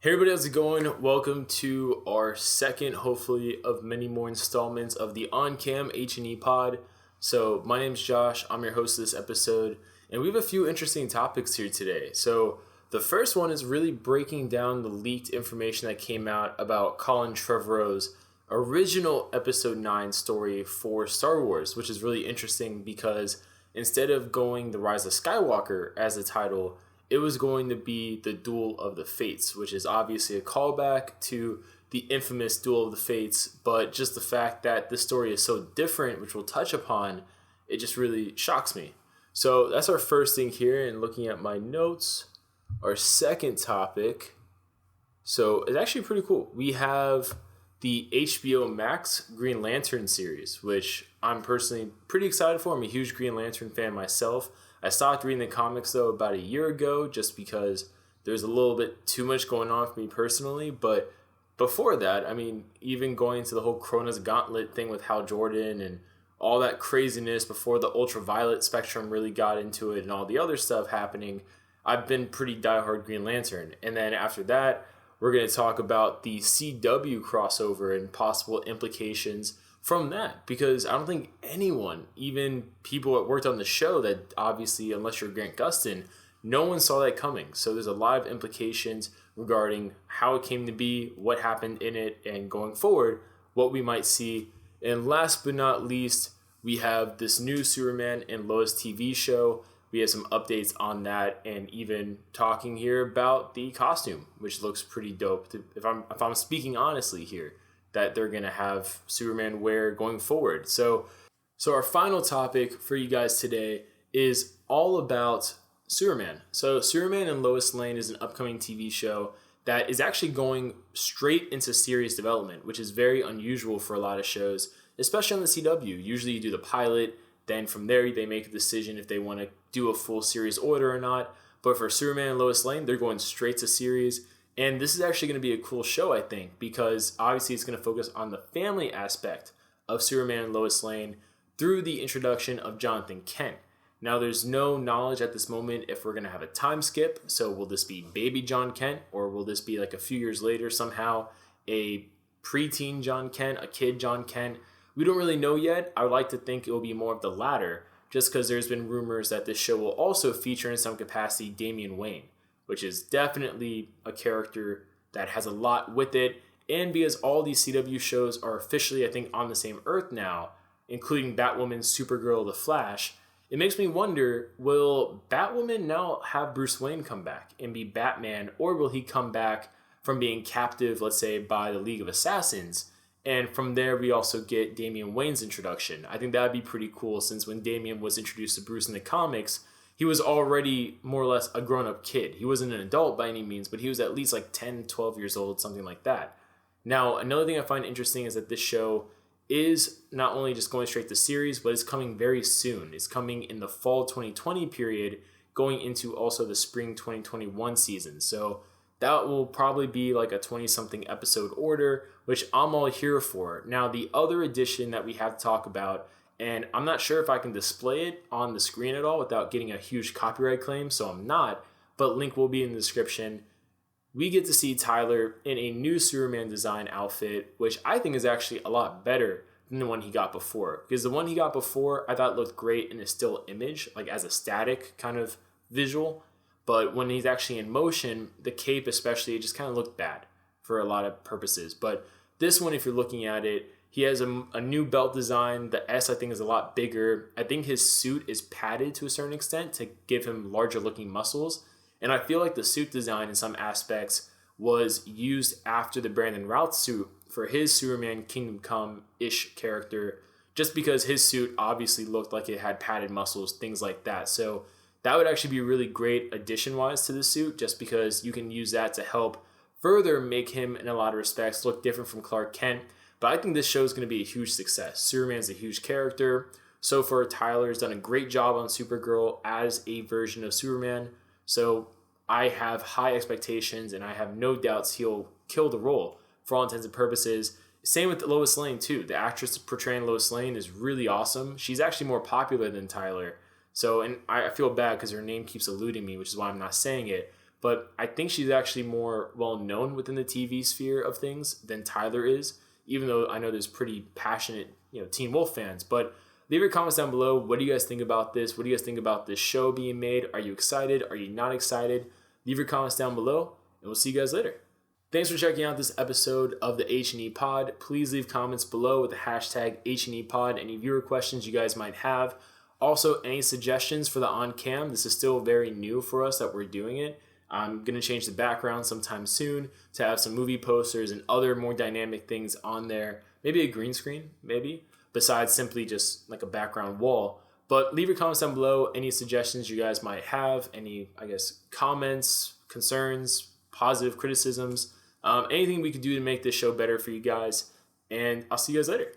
Hey everybody, how's it going? Welcome to our second, hopefully, of many more installments of the on-cam HNEpod. So my name's Josh, I'm your host of this episode, and we have a few interesting topics here today. So the first one is really breaking down the leaked information that came out about Colin Trevorrow's original Episode 9 story for Star Wars, which is really interesting because instead of going The Rise of Skywalker as the title, it was going to be the Duel of the Fates, which is obviously a callback to the infamous Duel of the Fates, but just the fact that this story is so different, which we'll touch upon, it just really shocks me. So that's our first thing here, and looking at my notes, our second topic, so it's actually pretty cool. We have the HBO Max Green Lantern series, which I'm personally pretty excited for. I'm a huge Green Lantern fan myself. I stopped reading the comics, though, about a year ago just because there's a little bit too much going on for me personally. But before that, I mean, even going into the whole Cronus Gauntlet thing with Hal Jordan and all that craziness before the ultraviolet spectrum really got into it and all the other stuff happening, I've been pretty diehard Green Lantern. And then after that, we're going to talk about the CW crossover and possible implications from that, because I don't think anyone, even people that worked on the show, that obviously, unless you're Grant Gustin, no one saw that coming. So there's a lot of implications regarding how it came to be, what happened in it, and going forward, what we might see. And last but not least, we have this new Superman and Lois TV show. We have some updates on that, and even talking here about the costume, which looks pretty dope. If I'm speaking honestly here, that they're going to have Superman wear going forward. So our final topic for you guys today is all about Superman. So Superman and Lois Lane is an upcoming TV show that is actually going straight into series development, which is very unusual for a lot of shows, especially on the CW. Usually you do the pilot, then from there they make a decision if they want to do a full series order or not. But for Superman and Lois Lane, they're going straight to series. And this is actually going to be a cool show, I think, because obviously it's going to focus on the family aspect of Superman and Lois Lane through the introduction of Jonathan Kent. Now, there's no knowledge at this moment if we're going to have a time skip. So will this be baby John Kent, or will this be like a few years later somehow a preteen John Kent, a kid John Kent? We don't really know yet. I would like to think it will be more of the latter, just because there's been rumors that this show will also feature in some capacity Damian Wayne, which is definitely a character that has a lot with it. And because all these CW shows are officially, I think, on the same Earth now, including Batwoman, Supergirl, The Flash, it makes me wonder, will Batwoman now have Bruce Wayne come back and be Batman, or will he come back from being captive, let's say, by the League of Assassins? And from there, we also get Damian Wayne's introduction. I think that would be pretty cool, since when Damian was introduced to Bruce in the comics, he was already more or less a grown-up kid. He wasn't an adult by any means, but he was at least like 10, 12 years old, something like that. Now, another thing I find interesting is that this show is not only just going straight to series, but it's coming very soon. It's coming in the fall 2020 period, going into also the spring 2021 season. So that will probably be like a 20-something episode order, which I'm all here for. Now, the other addition that we have to talk about, and I'm not sure if I can display it on the screen at all without getting a huge copyright claim, so I'm not, but link will be in the description. We get to see Tyler in a new Superman design outfit, which I think is actually a lot better than the one he got before. Because the one he got before, I thought looked great in a still image, like as a static kind of visual. But when he's actually in motion, the cape especially, it just kind of looked bad for a lot of purposes. But this one, if you're looking at it, he has a new belt design. The S, I think, is a lot bigger. I think his suit is padded to a certain extent to give him larger looking muscles. And I feel like the suit design in some aspects was used after the Brandon Routh suit for his Superman Kingdom Come-ish character, just because his suit obviously looked like it had padded muscles, things like that. So that would actually be a really great addition-wise to the suit, just because you can use that to help further make him, in a lot of respects, look different from Clark Kent. But I think this show is going to be a huge success. Superman's a huge character. So far, Tyler's done a great job on Supergirl as a version of Superman. So I have high expectations, and I have no doubts he'll kill the role for all intents and purposes. Same with Lois Lane, too. The actress portraying Lois Lane is really awesome. She's actually more popular than Tyler. So, and I feel bad because her name keeps eluding me, which is why I'm not saying it. but I think she's actually more well known within the TV sphere of things than Tyler is, even though I know there's pretty passionate, Teen Wolf fans. But leave your comments down below. What do you guys think about this? What do you guys think about this show being made? Are you excited? Are you not excited? Leave your comments down below, and we'll see you guys later. Thanks for checking out this episode of the HNEpod. Please leave comments below with the hashtag HNEpod, any viewer questions you guys might have. Also, any suggestions for the on-cam. This is still very new for us that we're doing it. I'm going to change the background sometime soon to have some movie posters and other more dynamic things on there. Maybe a green screen, besides simply just like a background wall. But leave your comments down below, any suggestions you guys might have, any, comments, concerns, positive criticisms, anything we could do to make this show better for you guys. And I'll see you guys later.